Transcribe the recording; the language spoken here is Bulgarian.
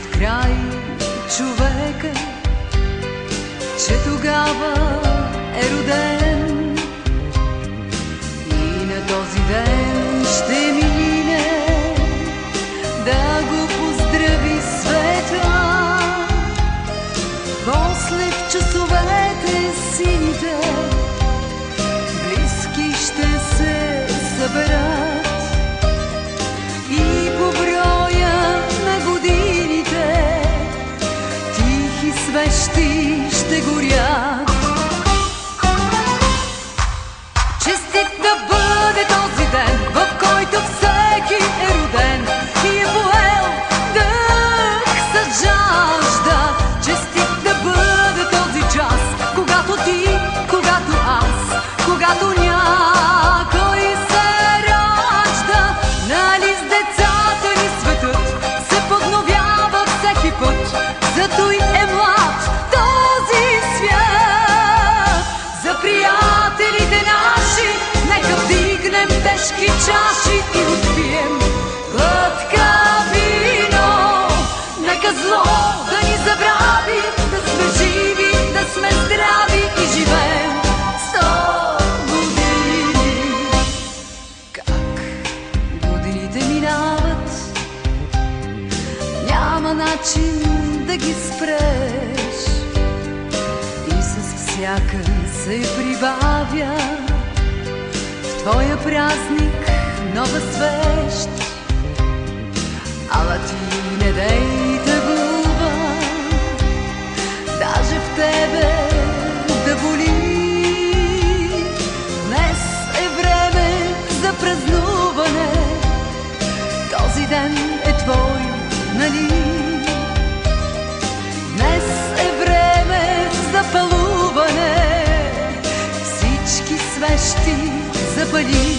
зад край човека, че тогава е роден и на този ден ще мине да го поздрави света. После в часовете сините близки ще се съберат и по броя на годините тихи свещи ще горят. Честит да бъде този ден, в който всеки е роден и е поел дъх с жажда. Честит да бъде този час, когато ти, когато аз, когато някой се ражда. Нали с децата ни светът се подновява всеки път, зато и е млад този свят. За приятелите наши нека вдигнем тежки чаши и отпием глътка вино. Нека зло да ни забрави, да сме живи, да сме здрави и живеем 100 години. Как годините минават, няма начин да ги спреш и с всяка се прибавя в твоя празник нова свещ. Ала ти не дей тъгува, даже в тебе да боли. Днес е време за празнуване, този ден е твой, нали? Днес е време за палуване, всички свещи запали.